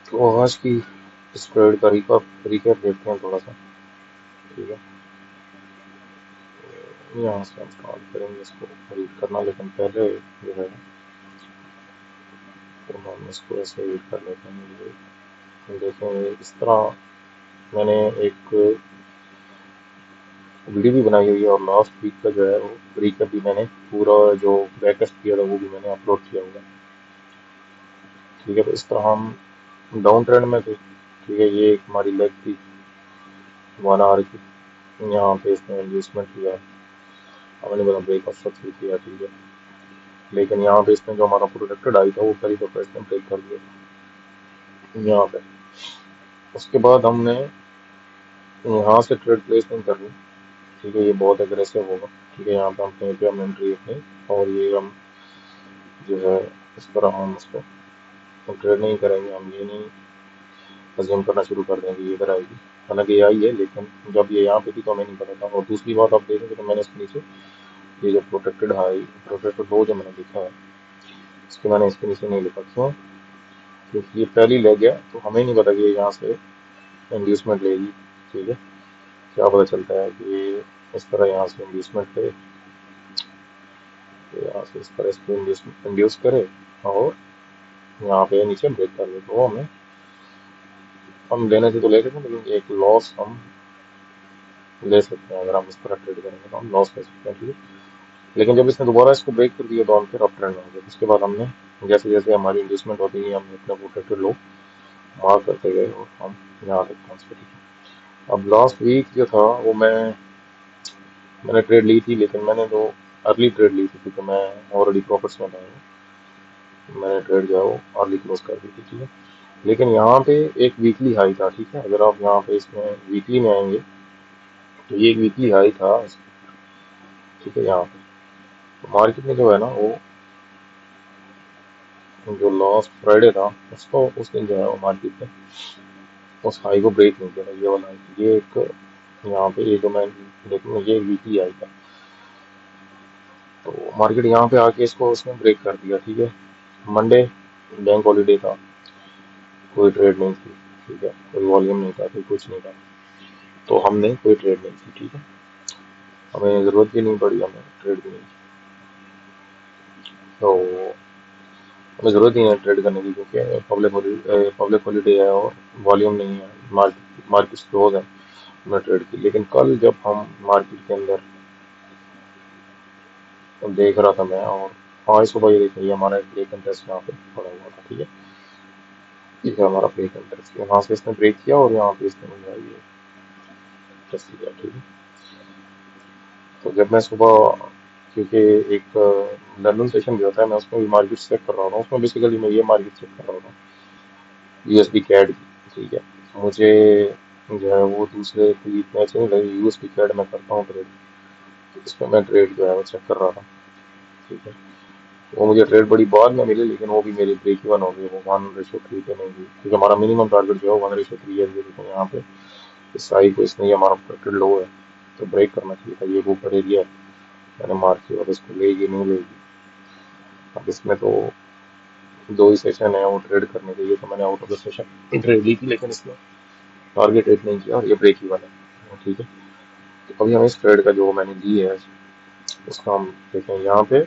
तो आज की इस ट्रेड का रिकैप देखते हैं थोड़ा सा। ठीक है, यहाँ से हम स्टार्ट करेंगे इसको रीड करना, लेकिन पहले जो है तो हम इसको ऐसे रीड कर लेते हैं। ये हम देखेंगे इस तरह। मैंने एक वीडियो भी बनाई हुई है और लास्ट वीक का जो है वो रिकैप भी मैंने पूरा जो बैकअप किया था वो भी मैंने अपलोड किया हुआ है। ठीक है, तो इस तरह हम डाउन ट्रेंड में थे। ठीक है, ये एक हमारी लेग थी 1 आवर की। यहाँ पे इसने इंड्यूसमेंट किया, हमने बोला ब्रेक ऑफ सक्सेस किया। ठीक है, लेकिन यहाँ पे इसने जो हमारा प्रोटेक्टेड आई था वो पहली दफा इसने ब्रेक कर दिया यहाँ पे। उसके बाद हमने यहाँ से ट्रेड प्लेस नहीं करनी। ठीक है, ये बहुत एग्रेसिव होगा। ठीक है, यहाँ पे हम कहीं पे हम एंट्री अपनी, और ये हम जो है इस तरह हम इसको ट्रेड नहीं करेंगे। हम ये नहीं अज्यूम करना शुरू कर देंगे ये इधर आएगी। हालांकि ये आई है, लेकिन जब ये यहाँ पे थी तो हमें नहीं पता था। और दूसरी बात आप देखेंगे तो मैंने इसके नीचे ये जो प्रोटेक्टेड हाई प्रोटेक्टेड लो जो मैंने लिखा है, इसके मैंने इसके नीचे नहीं लिखा। क्यों? क्योंकि ये पहली लेग है तो हमें नहीं पता कि ये यहाँ से इंड्यूसमेंट लेगी। ठीक है, क्या पता चलता है कि ये इस तरह यहाँ से इंड्यूसमेंट ले, तो यहाँ से इस तरह इसको इंड्यूस करे और यहाँ पे नीचे ब्रेक कर दे, तो हम लेने थे तो ले सकते हैं, लेकिन एक लॉस हम ले सकते हैं। अगर हम इस तरह ट्रेड करेंगे तो हम लॉस ले सकते हैं। ठीक है, लेकिन जब इसने दोबारा इसको ब्रेक कर दिया तो हम फिर अप ट्रेंड में हो गए। उसके बाद हमने जैसे जैसे हमारी इंड्यूसमेंट होती है हमने अपना प्रोटेक्टेड लो मार्क करते गए और हम यहाँ तक पहुँच गए। अब लास्ट वीक जो था वो मैंने ट्रेड ली थी, लेकिन मैंने तो अर्ली ट्रेड ली थी क्योंकि मैं ऑलरेडी प्रॉफिट्स में था। मैंने ट्रेड जो है वो अर्ली क्लोज कर दी थी। ठीक है, लेकिन यहाँ पे एक वीकली हाई था। ठीक है, अगर आप यहाँ पे इसमें वीकली में आएंगे तो ये एक वीकली हाई था। ठीक है, यहाँ पे तो मार्केट में जो है ना वो जो लास्ट फ्राइडे था उसको उस दिन जो है वो मार्केट में उस हाई को ब्रेक नहीं किया था। ये वाला हाई, ये एक यहाँ पे ये जो मैं देखूँ ये वीकली हाई था। तो मार्केट यहाँ पे आके इसको उसने ब्रेक कर दिया। ठीक है, मंडे बैंक हॉलीडे था, कोई ट्रेड नहीं थी। ठीक है, कोई वॉल्यूम नहीं था, कोई कुछ नहीं था, तो हमने कोई ट्रेड नहीं की। ठीक है, हमें ज़रूरत भी नहीं पड़ी, हमें ट्रेड भी नहीं की। तो हमें ज़रूरत नहीं है ट्रेड करने की क्योंकि पब्लिक हॉलीडे है और वॉल्यूम नहीं है, मार्केट क्लोज है। हमने ट्रेड की। लेकिन कल जब हम मार्केट के अंदर देख रहा था मैं, और आज सुबह ये देखिए हमारा एक ब्रेक इंटरेस्ट यहाँ पे पड़ा हुआ था। ठीक है, ये है हमारा ब्रेक इंटरेस्ट, यहाँ से इसने ब्रेक किया और यहाँ पे इसने मुझे ये इंटरेस्ट दिया। ठीक है, तो जब मैं सुबह क्योंकि एक लंदन सेशन भी होता है, मैं उसमें भी मार्केट चेक कर रहा था। उसमें बेसिकली मैं ये मार्केट चेक कर रहा था यूएसडी कैड की। ठीक है, मुझे जो है वो दूसरे कोई इतने अच्छे नहीं लगे। यूएसडी कैड मैं करता हूँ ट्रेड, तो इसमें मैं ट्रेड जो है वो चेक कर रहा था। ठीक है, वो मुझे ट्रेड बड़ी बाद में मिली, लेकिन वो भी मेरी ब्रेक इवन हो गई। वो 1:3 पे नहीं हुई क्योंकि हमारा मिनिमम टारगेट जो है 1:3 है। देखो यहाँ पे इस साई को इसने, ये हमारा प्रोटेक्टेड लो है तो ब्रेक करना चाहिए था। ये ऊपर एरिया है, मैंने मार्क किया और इसको लेगी नहीं लेगी। अब इसमें तो दो ही सेशन है वो ट्रेड करने के लिए, तो मैंने out of the session trade ली थी, लेकिन इसमें टारगेट हिट नहीं किया और ये ब्रेक ही वाला है। ठीक है, तो अभी हम इस ट्रेड का जो मैंने ली है उसका हम देखें यहाँ पे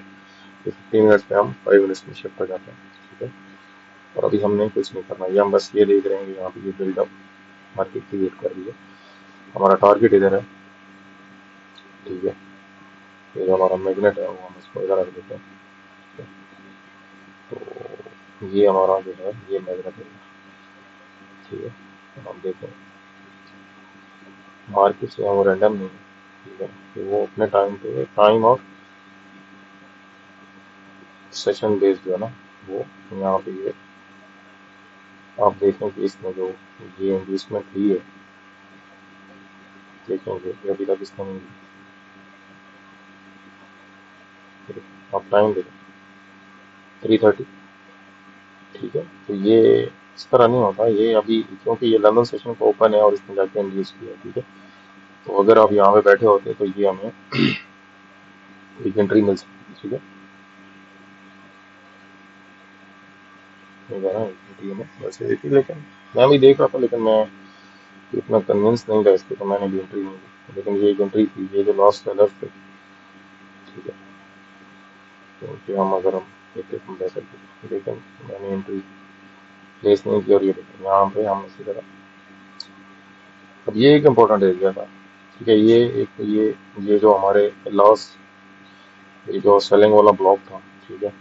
15 मिनट्स पे हम 5 मिनट्स में शिफ्ट हो जाते हैं। ठीक है, और अभी हमने कुछ नहीं करना, ये हम बस ये देख रहे हैं कि यहाँ पे ये बिल्डअप मार्केट क्रिएट कर रही है। हमारा टारगेट इधर है। ठीक है, ये जो हमारा मैग्नेट है वो हम इसको इधर रख देते हैं। तो ये हमारा जो है ये मैग्नेट है। ठीक है, तो हम देखें मार्केट से हम रैंडम नहीं है। ठीक है, कि वो अपने टाइम पे टाइम और सेशन बेस्ड जो है ना वो यहाँ पे ये आप देखें कि इसने जो ये इंड्यूसमेंट ली है, देखेंगे ये अभी तक इसने नहीं ली। आप टाइम देखें 3:30। ठीक है, तो ये इस तरह नहीं होता ये अभी, क्योंकि ये लंदन सेशन को ओपन है और इसने जाके इंड्यूस किया। ठीक है, तो अगर आप यहाँ पे बैठे होते तो ये हमें एक एंट्री मिल सकती है। ठीक है, वगैरह एंट्री में वैसे हुई थी, लेकिन मैं भी देख रहा था, लेकिन मैं इतना कन्विंस नहीं था इसके, तो मैंने भी एंट्री नहीं ली। लेकिन ये एक एंट्री थी, ये जो लास्ट सेलर थे, ठीक है, क्योंकि हम अगर हम एक हम ले सकते थे, लेकिन मैंने एंट्री प्लेस नहीं की। और ये देखें यहाँ पे हम इसी तरह, अब ये एक इम्पोर्टेंट एरिया था, ठीक है, ये एक ये जो हमारे लास्ट ये जो सेलिंग वाला ब्लॉक था, ठीक है,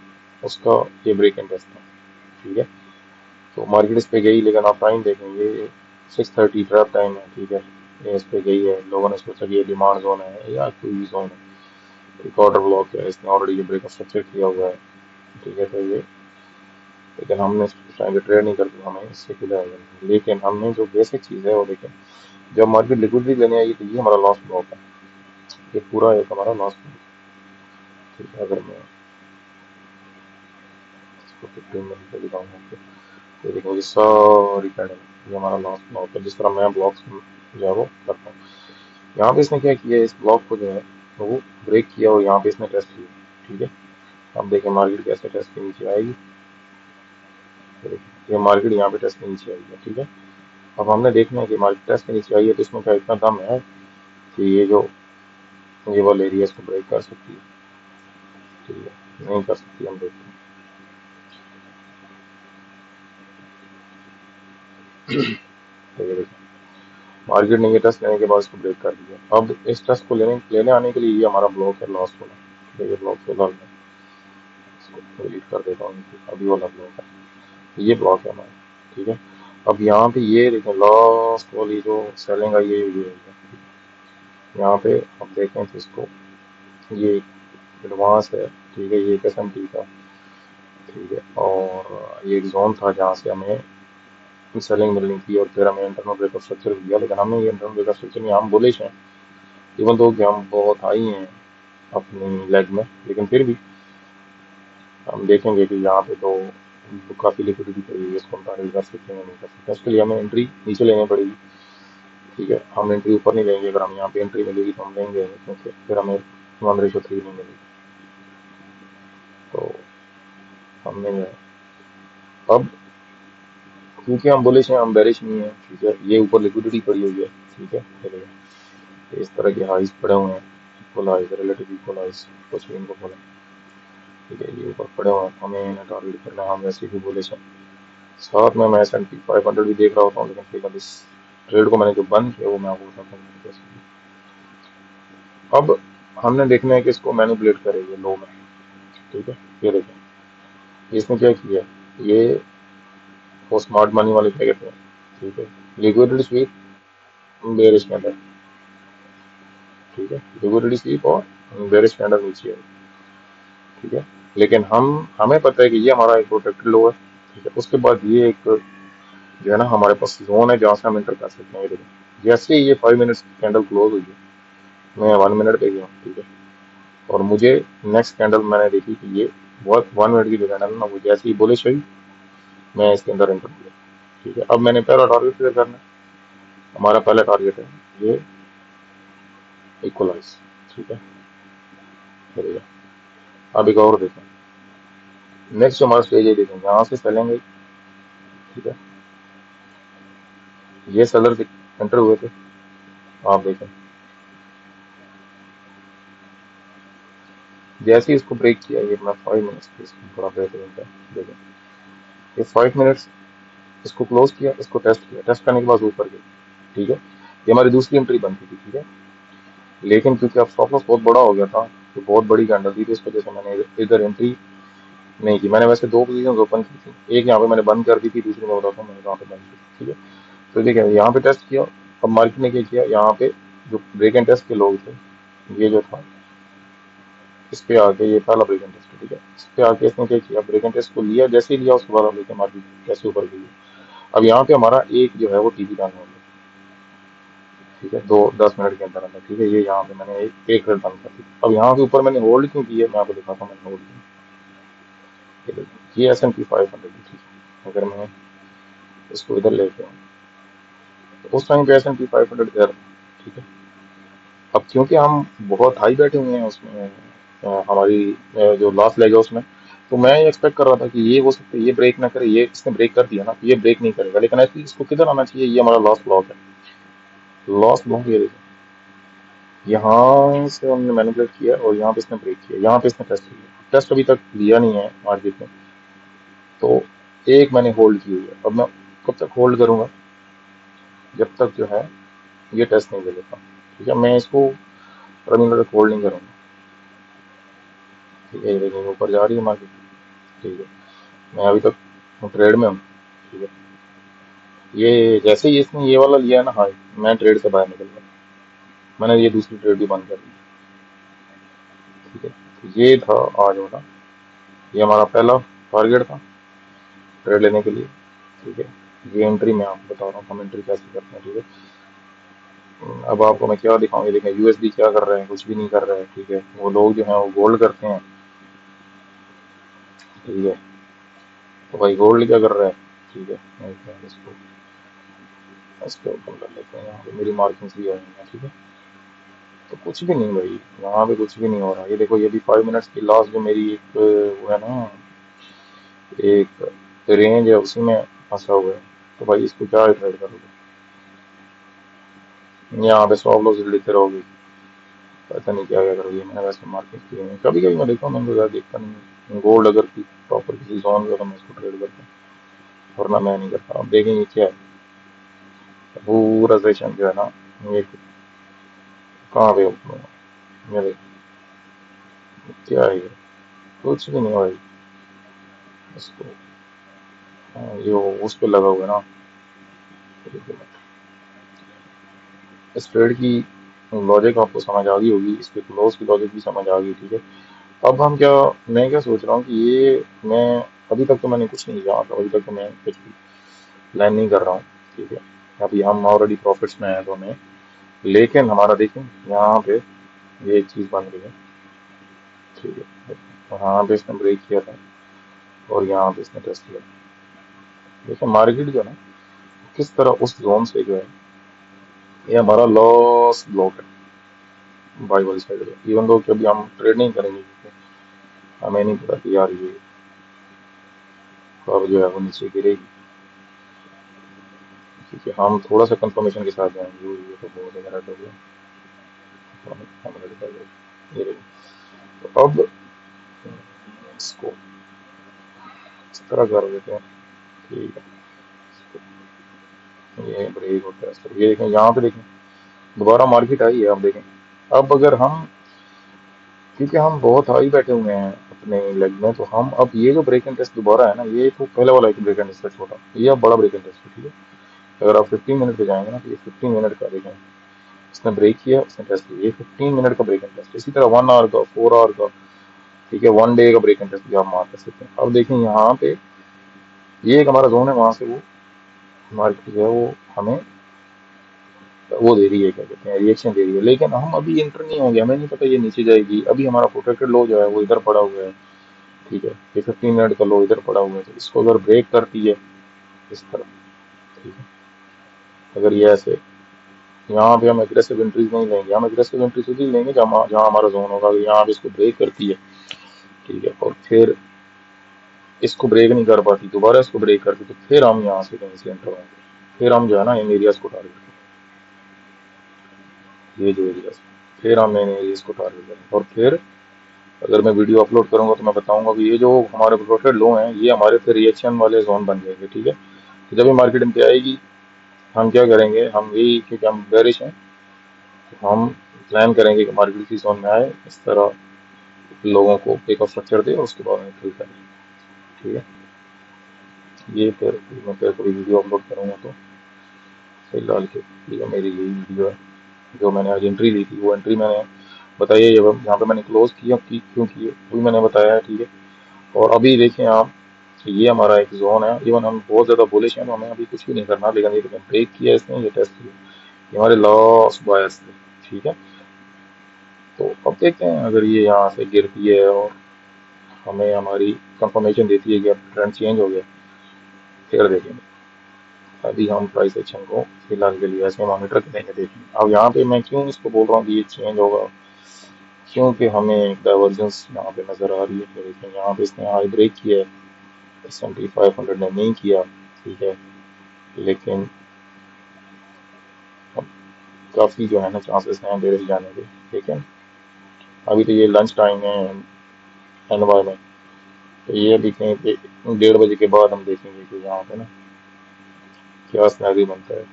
उसका ये ब्रेक इंटरेस्ट था, ठीक है। तो मार्केट इस पे गई, लेकिन आप टाइम देखेंगे 6:30 ट्रैप टाइम है, ठीक है, ये इस पे गई है, लोगों ने सोचा कि ये डिमांड जोन है या कोई भी जोन है, एक ऑर्डर ब्लॉक है, इसने ऑलरेडी ये ब्रेकअप स्ट्रक्चर किया हुआ है, ठीक है। तो ये, लेकिन हमने इस टाइम पे ट्रेड नहीं करते, हमें इससे क्लियर है। लेकिन हमने जो बेसिक चीज़ है वो देखें, जब मार्केट लिक्विडिटी लेने आई तो ये हमारा लॉस ब्लॉक है, ये पूरा एक हमारा लॉस ब्लॉक, ठीक है। अगर मैं इसको 15 मिनट पे दिखाऊंगा आपको, तो देखो ये सारी पैटर्न, ये हमारा लॉस ब्लॉक है, जिस तरह मैं ब्लॉक्स जो है वो करता हूँ। यहाँ पे इसने क्या किया, इस ब्लॉक को जो है वो ब्रेक किया और यहाँ पे इसने टेस्ट किया, ठीक है। अब देखें मार्केट कैसे टेस्ट के नीचे आएगी, तो देखिए ये मार्केट यहाँ पे टेस्ट के नीचे आई है, ठीक है। अब हमने देखना है कि मार्केट टेस्ट के नीचे आई है तो इसमें क्या इतना दम है कि ये जो ये वाले एरिया इसको ब्रेक कर सकती है, ठीक है, नहीं कर सकती, हम देखते हैं। तो ये देखिए मार्केट ने ये टेस्ट लेने के बाद इसको ब्रेक कर दिया। अब इस टेस्ट को लेने लेने आने के लिए ये हमारा ब्लॉक है लॉस वाला, ठीक है, ये ब्लॉक फिलहाल मैं इसको डिलीट कर देता हूँ, अभी वाला ब्लॉक है, ये ब्लॉक है हमारा, ठीक है। अब यहाँ पे ये देखें लास्ट वाली जो सेलिंग है ये है, यहाँ पे आप देखें तो इसको, ये एडवांस है, ठीक है, ये एक एसएमटी का, ठीक है, और ये एक जोन था जहाँ से हमें सेलिंग मिलनी थी, और फिर हमें इंटरनल ब्रेकअप स्ट्रक्चर दिया, लेकिन हमने ये इंटरनल ब्रेकअप स्ट्रक्चर में हम बुलिश हैं, इवन दो कि हम बहुत हाई हैं अपनी लेग में, लेकिन फिर भी हम देखेंगे कि यहाँ पे तो काफ़ी लिक्विडिटी पड़ी हुई है, इसको हम टारगेट कर सकते हैं, नहीं कर सकते, उसके लिए हमें एंट्री नीचे लेनी पड़ेगी, ठीक है। हम एंट्री ऊपर नहीं लेंगे, अगर हम यहाँ पे एंट्री मिलेगी तो हम लेंगे, क्योंकि फिर हमें 1:3 नहीं मिलेगी। तो हमने अब, क्योंकि हम बुलिश हैं, हम बेरिश नहीं है, ठीक है, ये ऊपर लिक्विडिटी पड़ी हुई है, ठीक है, चलिए इस तरह के हाइज पड़े हुए हैं, इक्वलाइज रिलेटिव इक्वलाइज कुछ भी इनको बोला, ठीक है, ये ऊपर पड़े हुए हैं, हमें इन्हें टारगेट करना है, हम वैसे भी बुलिश हैं। साथ में मैं S&P 500 भी देख रहा होता हूँ, लेकिन फिलहाल इस ट्रेड को मैंने जो बंद किया वो मैं आपको बताता हूँ कैसे। अब हमने देखना है कि इसको मैनिपुलेट करेंगे लो में, ठीक है। ये देखें इसने क्या किया, ये वो स्मार्ट मनी वाले क्या कहते हैं, ठीक है, लिक्विडिटी स्वीप बेरिश कैंडल, ठीक है, लिक्विडिटी स्वीप और बेरिश कैंडल नीचे है, ठीक है। लेकिन हमें पता है कि ये हमारा एक प्रोटेक्टेड लो है, ठीक है। उसके बाद ये एक जो है ना हमारे पास जोन है जहाँ से हम एंटर कर सकते हैं, ये देखें जैसे ही ये 5 मिनट्स कैंडल क्लोज हुई है, मैं 1 मिनट पे गया हूँ, ठीक है, और मुझे नेक्स्ट कैंडल मैंने देखी कि ये 1 मिनट की जो कैंडल है ना, वो जैसे ही बुलिश हुई मैं इसके अंदर एंटर किया, ठीक है। अब मैंने पहला टारगेट क्लियर करना है, हमारा पहला टारगेट है ये इक्वलाइज, ठीक है, चलिए अब एक और देखें, नेक्स्ट हमारा स्टेज है, देखें यहाँ से चलेंगे, ठीक है, ये सेलर एंटर हुए थे, आप देखें जैसे ही इसको ब्रेक किया, ये मैं 5 मिनट्स इसको थोड़ा बेहतरीन था, देखें ये 5 मिनट्स इसको क्लोज किया, इसको टेस्ट किया, टेस्ट करने के बाद ऊपर गई, ठीक है, ये हमारी दूसरी एंट्री बनती थी, ठीक है। लेकिन क्योंकि अब स्टॉप लॉस बहुत बड़ा हो गया था, तो बहुत बड़ी कैंडल थी, तो इस वजह से मैंने इधर एंट्री नहीं की। मैंने वैसे दो पोजीशन ओपन की थी, एक यहाँ पे मैंने बंद कर दी थी, दूसरी मैं बताता हूँ मैंने कहाँ पे बंद की थी, ठीक है। तो देखिए यहाँ पे टेस्ट किया, अब मार्केट ने क्या किया, यहाँ पे जो ब्रेक एंड टेस्ट के लोग थे, ये जो था इस पे आके, ये पहला ब्रेक एंड टेस्ट, ठीक है, इस पे आके इसने क्या किया, ब्रेक एंड टेस्ट को लिया, जैसे ही लिया उसके बाद लेके मार्केट कैसे ऊपर गई। अब यहाँ पे हमारा एक जो है वो टीपी रन हो गया, ठीक है, 10 मिनट के अंदर अंदर, ठीक है, ये यहाँ पे मैंने एक रेट बंद कर दी। अब यहाँ के ऊपर मैंने होल्ड क्यों की है, मैं आपको दिखाता हूँ मैंने होल्ड किया, ये S&P 500 की थी, अगर मैं इसको इधर लेके आऊँ तो उस टाइम पे S&P 500 इधर, ठीक है। अब क्योंकि हम बहुत हाई बैठे हुए हैं उसमें, हमारी जो लास्ट लेग है उसमें, तो मैं ये एक्सपेक्ट कर रहा था कि ये हो सकता है ये ब्रेक ना करे, ये इसने ब्रेक कर दिया ना तो ये ब्रेक नहीं करेगा, लेकिन ऐसे इसको किधर आना चाहिए, ये हमारा लॉस्ट ब्लॉक है। लॉस्ट ब्लॉक ये देखो, यहाँ से हमने मैनिपुलेट किया और यहाँ पे इसने ब्रेक किया, यहाँ पे इसने टेस्ट किया, टेस्ट अभी तक लिया नहीं है मार्केट में। तो एक मैंने होल्ड की हुई है, अब मैं कब तक होल्ड करूंगा, जब तक जो है ये टेस्ट नहीं ले लेता। ठीक है, मैं इसको रनिंग तक होल्ड नहीं करूंगा। ठीक है, ये देखिए ऊपर जा रही है मार्केट। ठीक है, मैं अभी तक ट्रेड में हूँ। ठीक है, ये जैसे ही इसने ये वाला लिया है ना हाई, मैं ट्रेड से बाहर निकल गया, मैंने ये दूसरी ट्रेड भी बंद कर दी। ठीक है, तो ये था आज वाला, ये हमारा पहला टारगेट था ट्रेड लेने के लिए। ठीक है, ये एंट्री मैं आपको बता रहा हूँ हम एंट्री कैसे करते हैं। ठीक है, अब आपको मैं क्या दिखाऊँ, ये देखें यूएसडी क्या कर रहे हैं, कुछ भी नहीं कर रहे हैं। ठीक है, वो लोग जो हैं वो गोल्ड करते हैं। ठीक है, तो भाई गोल्ड क्या कर रहा है। ठीक है, मैं इसको इसको ओपन कर लेते हैं, यहाँ पे मेरी मार्किंग्स भी आ रही हैं। ठीक है, तो कुछ भी नहीं भाई, यहाँ पे कुछ भी नहीं हो रहा। ये देखो ये भी 5 मिनट्स की लास्ट जो मेरी एक वो है ना, एक रेंज है उसी में फंसा हुआ है। तो भाई इसको क्या ट्रेड करोगे, यहाँ पे स्टॉप लॉस लिखते रहोगे, पता नहीं क्या क्या करोगे। मैंने वैसे मार्केट की है, कभी कभी मैं देखता हूँ, मैं तो ज़्यादा देखता नहीं हूँ। गोल्ड अगर की प्रॉपर किसी जोन में हो तो मैं इसको ट्रेड करता हूँ, वरना मैं नहीं करता। अब देखेंगे क्या है, पूरा सेशन जो है ना, ये कहाँ पे open हुआ? ये देखो क्या है ये, कुछ भी नहीं है भाई। इसको जो उस पे लगा हुआ है ना, इस ट्रेड की लॉजिक आपको समझ आ गई होगी, इसके क्लोज की लॉजिक भी समझ आ गई। ठीक है, अब हम क्या, मैं क्या सोच रहा हूँ कि ये मैं अभी तक तो मैंने कुछ नहीं किया, अभी तक तो मैं कुछ भी प्लान नहीं कर रहा हूँ। ठीक है, अभी हम ऑलरेडी प्रॉफिट्स में हैं तो हमें, लेकिन हमारा देखें यहाँ पे ये एक चीज़ बन रही है। ठीक है, और यहाँ पे इसने ब्रेक किया था और यहाँ पे इसने टेस्ट किया। देखिए मार्केट जो है ना किस तरह उस जोन से जो है, ये हमारा लॉस ब्लॉक है बाई वाली साइड में। इवन दो कि अभी हम ट्रेड नहीं करेंगे क्योंकि हमें नहीं पता कि यार ये कब जो है वो नीचे गिरेगी। क्योंकि हम थोड़ा सा कंफर्मेशन के साथ जाएंगे, ये तो बहुत ज़्यादा रेड हो गया, तो हम रेड कर देंगे। ये देखो, तो अब इसको इस तरह कर देते हैं। ठीक है, ये ब्रेक होता है तो ये देखें, यहाँ पे देखें दोबारा मार्केट आई है। अब देखें, अब अगर हम, क्योंकि हम बहुत हाई बैठे हुए हैं अपने लेग में, तो हम अब ये जो ब्रेक एंड टेस्ट दोबारा है ना, ये तो पहले वाला एक ब्रेक एंड टेस्ट था छोटा, ये अब बड़ा ब्रेक एंड टेस्ट है। ठीक है, अगर आप 15 मिनट पे जाएंगे ना, तो ये 15 मिनट का देखें, इसने ब्रेक किया, उसने टेस्ट किया, ये 15 मिनट का ब्रेक एंड टेस्ट। इसी तरह 1 आवर का, 4 आवर का, ठीक है, 1 डे का ब्रेक एंड टेस्ट भी आप मार कर सकते हैं। अब देखें यहाँ पे ये एक हमारा जोन है, वहां से वो मार्केट जो है वो हमें वो दे रही है, क्या कहते हैं, रिएक्शन दे रही है, लेकिन हम अभी एंटर नहीं होंगे, हमें नहीं पता ये नीचे जाएगी। अभी हमारा प्रोटेक्टेड लो जो है वो इधर पड़ा हुआ है। ठीक है, ये 15 मिनट का लो इधर पड़ा हुआ है, तो इसको अगर ब्रेक करती है इस तरह, ठीक है, अगर ये ऐसे, यहाँ पे हम एग्रेसिव एंट्रीज नहीं लेंगे, हम एग्रेसिव एंट्रीज उसी लेंगे जहाँ जहाँ हमारा जोन होगा। अगर यहाँ पे इसको ब्रेक करती है, ठीक है, और फिर इसको ब्रेक नहीं कर पाती, दोबारा इसको ब्रेक करती, तो फिर हम यहाँ से कहीं से एंटर होंगे, फिर हम जो है ना इन एरियाज को टारगेट करेंगे, ये जो एरियाज, फिर हम इन एरियाज को टारगेट करेंगे। और फिर अगर मैं वीडियो अपलोड करूंगा तो मैं बताऊंगा कि ये जो हमारे प्रोटेक्टेड लो हैं, ये हमारे फिर रिएक्शन वाले जोन बन जाएंगे। ठीक है, तो जब ये मार्केट में आएगी, हम क्या करेंगे, हम यही, क्योंकि हम बेरिश हैं, तो हम प्लान करेंगे कि मार्केट इसी जोन में आए, इस तरह लोगों को एक स्ट्रक्चर दे और उसके बाद में फिल करें। ठीक है, ये फिर मैं फिर कोई वीडियो अपलोड करूंगा तो फिलहाल के ठीक है, मेरी यही वीडियो है जो मैंने आज एंट्री ली थी, वो एंट्री मैंने बताई है। यहाँ पे मैंने क्लोज किया की क्यों किए वो भी मैंने बताया है। ठीक है, और अभी देखें आप, ये हमारा एक जोन है, इवन हम बहुत ज़्यादा बुलिश हैं तो हमें अभी कुछ भी नहीं करना, लेकिन ये ब्रेक किया इसने, ये टेस्ट किया, ये हमारे लॉस बायस थे। ठीक है, तो अब देखते हैं अगर ये यहाँ से गिरती है और हमें हमारी कंफर्मेशन देती है कि अब ट्रेंड चेंज हो गया, फिर देखेंगे। अभी हम प्राइस एक्शन को फिलहाल के लिए ऐसे मॉनिटर करेंगे, देखेंगे। अब यहाँ पे मैं क्यों इसको बोल रहा हूँ कि ये चेंज होगा, क्योंकि हमें एक डाइवर्जेंस यहाँ पे नज़र आ रही है। तो लेकिन यहाँ पे इसने हाई ब्रेक किया है, S&P 500 ने नहीं किया। ठीक है, लेकिन अब काफ़ी जो है ना चांसेस हैं बेरिश जाने के। लेकिन अभी तो ये लंच टाइम है NY में, तो ये अभी कहीं पे 1:30 बजे के बाद हम देखेंगे कि यहाँ पे ना क्या सिनेरियो बनता है।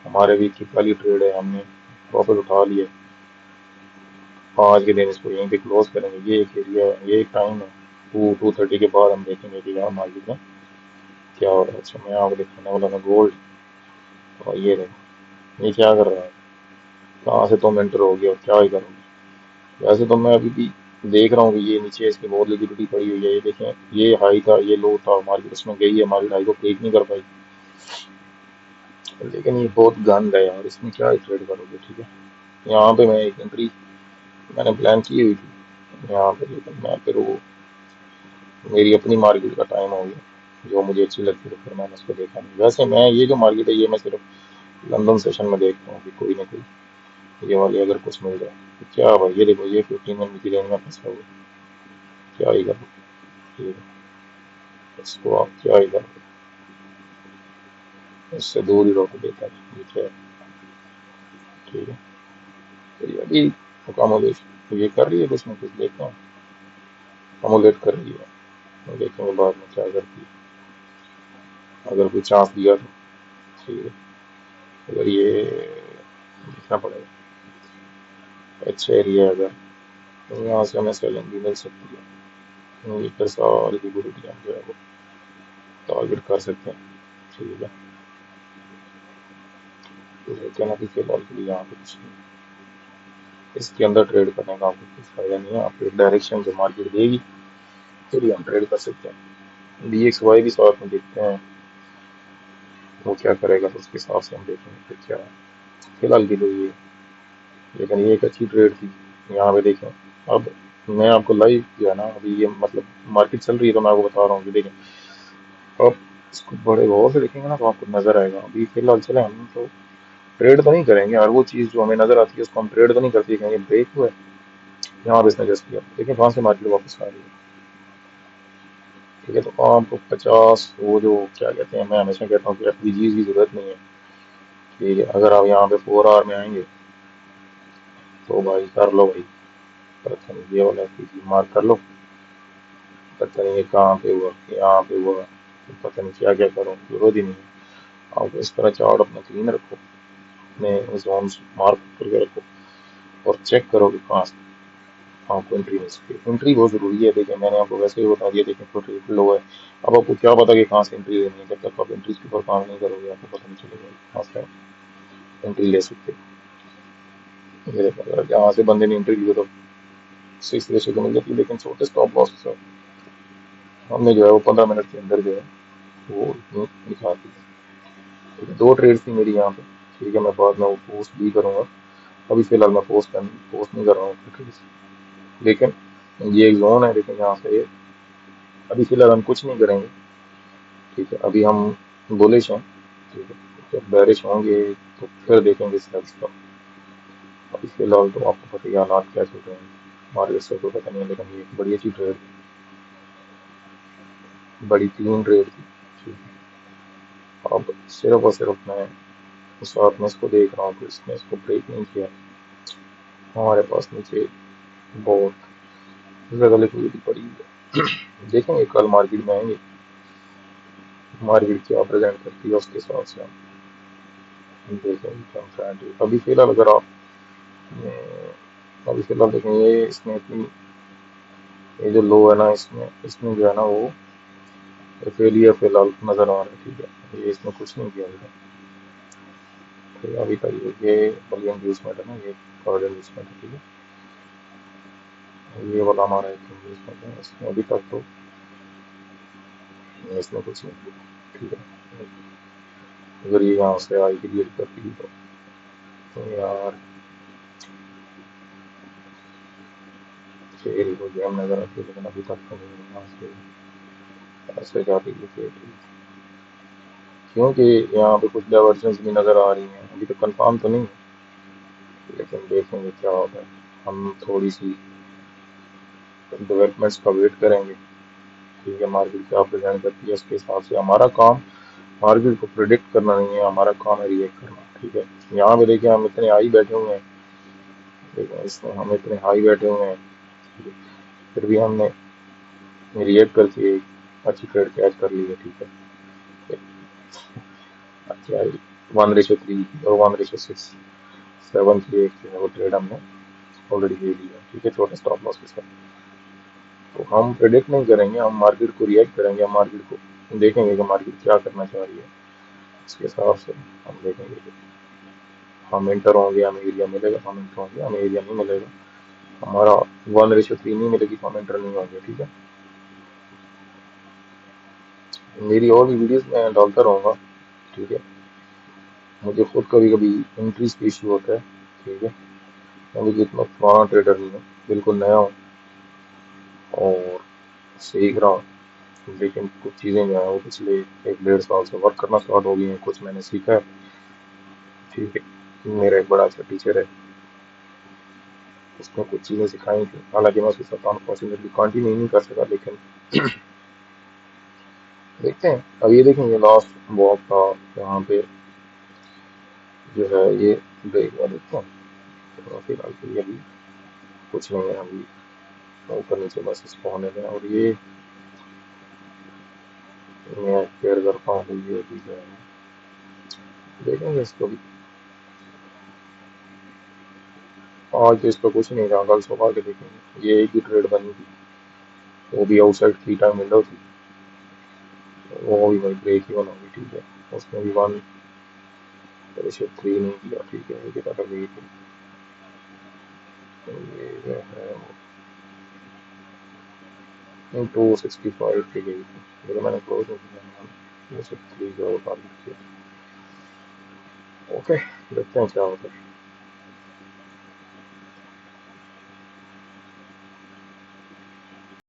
हमारे वीक की पहली ट्रेड है, हमने प्रॉफिट उठा लिया। आज के दिन इसको यहीं पे क्लोज करेंगे। ये एक एरिया है, ये एक टाइम है। 2:30 के बाद हम देखेंगे कि यहाँ मार्केट में क्या हो रहा है। अच्छा, मैं आपको दिखाने वाला था गोल्ड। और ये देखो ये क्या कर रहा है, कहाँ से तुम एंटर हो गया और क्या ही करोगे। वैसे तो मैं अभी भी देख रहा हूँ कि ये नीचे इसकी बहुत लिक्विडिटी पड़ी हुई है। ये देखें, ये हाई था, ये लो था, मार्केट उसमें गई है, मार्केट हाई को ब्रेक नहीं कर पाई। लेकिन ये बहुत गंद है यार, इसमें क्या ट्रेड करोगे। ठीक है, यहाँ पे मैं एक एंट्री मैंने प्लान की हुई थी यहाँ पे, लेकिन मैं फिर वो मेरी अपनी मार्केट का टाइम हो गया जो मुझे अच्छी लगती है, तो फिर मैंने उसको देखा नहीं। वैसे मैं ये जो मार्केट है ये मैं सिर्फ लंदन सेशन में देखता हूँ कि कोई ना कोई ये वाली अगर कुछ मिल जाए तो क्या भाई। ये देखो, ये 15 मिनट की रेंज में फंसा हुआ है, क्या ही करो। ठीक है, इसको आप क्या ही करो, इससे दूर ही रहो बेहतर है। ये क्या है। ठीक है, तो ये अभी अकोमोडेशन ये कर रही है, कुछ ना कुछ देखते हैं। अकोमोडेट कर रही है, तो देखेंगे बाद में क्या करती है, अगर कोई चांस दिया तो। ठीक है, अगर ये देखना पड़ेगा, अच्छा एरिया है अगर, तो यहाँ से हमें सेलिंग भी मिल सकती है। तो ये फिर सारी लिक्विडिटी हम जो है वो टारगेट कर सकते हैं। ठीक है, तो लेकिन अभी फिलहाल के लिए यहाँ पे कुछ नहीं, इसके अंदर ट्रेड करने का आपको कुछ फायदा नहीं है। आपको एक डायरेक्शन जो मार्केट देगी फिर ही हम ट्रेड कर सकते हैं। DXY भी साथ में देखते हैं वो क्या करेगा, तो उसके हिसाब से हम देखेंगे फिर क्या है। फिलहाल के लिए ये, लेकिन ये एक अच्छी ट्रेड थी। यहाँ पे देखें, अब मैं आपको लाइव जो है ना, अभी ये मतलब मार्केट चल रही है तो मैं आपको बता रहा हूँ कि देखें, अब इसको बड़े गौर से देखेंगे ना तो आपको नजर आएगा। अभी फिलहाल चले हम तो ट्रेड तो नहीं करेंगे, और वो चीज़ जो हमें नजर आती है उसको हम ट्रेड तो नहीं करते, कहेंगे ब्रेक हुआ है। यहाँ पे इसने जस्ट किया, लेकिन वहां से मार्केट वापस आ रही है। ठीक है, तो आपको 50 वो जो क्या कहते हैं, मैं हमेशा कहता हूँ कि FPGs की जरूरत नहीं है। ठीक है, अगर आप यहाँ पे 4 आवर में आएंगे तो भाई कर लो भाई, पता नहीं ये वाला FPG मार्क कर लो। पता नहीं ये कहाँ पे हुआ, यहाँ पे हुआ, तो पता नहीं क्या क्या करो, जरूरत ही नहीं है। आप इस तरह चार्ट अपना क्लीन रखो, अपने जोन मार्क करके रखो, और चेक करो कि कहाँ से आपको एंट्री मिल सकती है। एंट्री बहुत जरूरी है। देखिए, मैंने आपको वैसे ही बता दिया, देखिए छोटे लो है। अब आपको क्या पता कि कहाँ से एंट्री लेनी है, जब तक आप एंट्रीज के ऊपर काम नहीं करोगे आपको पता नहीं चलेगा कि कहाँ से एंट्री ले सकते हो। ये देखो, अगर यहाँ से बंदे ने एंट्री ली हो तो 6 तो मिल जाती है, लेकिन छोटे स्टॉप लॉस हमने जो है वो 15 मिनट के अंदर जो है वो इतनी दिखा दी। तो 2 ट्रेड्स थी मेरी यहाँ पे। ठीक है, मैं बाद में वो पोस्ट भी करूँगा। अभी फिलहाल मैं पोस्ट नहीं कर रहा हूँ ट्रेड्स, लेकिन ये एक जोन है। लेकिन यहाँ से अभी फिलहाल हम कुछ नहीं करेंगे। ठीक है, अभी हम बुलिश हैं। ठीक है, जब बेरिश होंगे तो फिर देखेंगे सेल्स का। अभी फिलहाल तो आपको पता ही है हालात क्या चल रहे हैं, मार्केट से कोई पता नहीं है। लेकिन ये एक बड़ी अच्छी ट्रेड, बड़ी क्लीन ट्रेड थी। ठीक है, अब सिर्फ और सिर्फ मैं उस रात में इसको देख रहा हूँ कि इसने इसको ब्रेक नहीं किया। हमारे पास नीचे बहुत ज़्यादा लिक्विडिटी पड़ी है। देखेंगे कल मार्केट में आएंगे, मार्केट क्या प्रेजेंट करती है उसके हिसाब से हम देखेंगे क्या ट्रेंड है। अभी फिलहाल अगर आप अभी फिलहाल देखें, ये इसमें इतनी ये जो लो है ना, इसमें इसमें जो है ना वो फेलियर फिलहाल नजर आ रहा है। ठीक है, ये इसमें कुछ नहीं किया गया। ठीक है, अभी तक ये बड़ी इंड्यूसमेंट है ना, ये थर्ड इंड्यूसमेंट है। ठीक है, ये वाला हमारा एक इंड्यूसमेंट है, इसमें अभी तक तो इसमें कुछ नहीं किया। ठीक है, अगर ये यहाँ से आई क्रिएट करती है तो यार फिर वो गेम नजर आती है, लेकिन अभी तक तो नहीं यहाँ से ऐसे जाती है फिर। क्योंकि यहाँ पे कुछ डाइवर्जंस भी नजर आ रही हैं, अभी तो कंफर्म तो नहीं है, लेकिन देखेंगे क्या होता है। हम थोड़ी सी डेवलपमेंट्स का वेट करेंगे। ठीक है, मार्केट क्या प्रेजेंट करती है उसके हिसाब से हमारा काम मार्केट को प्रिडिक्ट करना नहीं है, हमारा काम है रिएक्ट करना। ठीक है, यहाँ पे देखिए हम इतने हाई बैठे हुए हैं, ठीक है, इसमें हम इतने हाई बैठे हुए हैं, ठीक है, फिर भी हमने रिएक्ट करके एक अच्छी ट्रेड कैच कर ली है। ठीक है, अच्छा 1:3 और 1:6 7 की एक जो है वो ट्रेड हमने ऑलरेडी ले ली है। ठीक है, छोटे स्टॉप लॉस के साथ। तो हम प्रेडिक्ट नहीं करेंगे, हम मार्केट को रिएक्ट करेंगे, हम मार्केट को देखेंगे कि मार्केट क्या करना चाह रही है, उसके हिसाब से हम देखेंगे कि हम इंटर होंगे, हमें एरिया मिलेगा, हम इंटर होंगे, हमें एरिया नहीं मिलेगा, हमारा 1:3 नहीं मिलेगी तो हम इंटर नहीं होंगे। ठीक है, मेरी और भी वीडियोस मैं डालता रहूँगा। ठीक है, मुझे खुद कभी कभी इंट्रीज का इशू होता है। ठीक है, मैं भी इतना पुराना ट्रेडर नहीं हूँ, बिल्कुल नया हूँ और सीख रहा हूँ, लेकिन कुछ चीज़ें जो है वो पिछले 1-1.5 साल से वर्क करना स्टार्ट हो गई हैं, कुछ मैंने सीखा है। ठीक है, मेरा एक बड़ा अच्छा टीचर है, उसने कुछ चीज़ें सिखाई थी, हालांकि मैं उसके साथ अनफॉर्चुनेटली कंटिन्यू नहीं कर सका, लेकिन देखते हैं। अब ये देखेंगे लास्ट वॉक था यहाँ पे जो है ये ब्रेक हुआ, देखते हैं। तो फिलहाल के लिए अभी कुछ नहीं है, अभी ऊपर नीचे बस इसको होने दें। और ये मैं केयर करता हूँ, ये अभी जो है देखेंगे इसको भी। आज तो इसका कुछ नहीं रहा, कल सुबह के देखेंगे। ये एक ही ट्रेड बनी थी, वो भी आउटसाइड 3 टाइम विंडो थी, वो भी वही ब्रेक ही बना हुई। ठीक है, उसमें भी 1:3 नहीं किया। ठीक है, ये कितना था, वेट ये जो है 265 की गई थी, लेकिन मैंने क्लोज नहीं किया, 263 जो टारगेट किया। ओके, देखते हैं क्या होता है।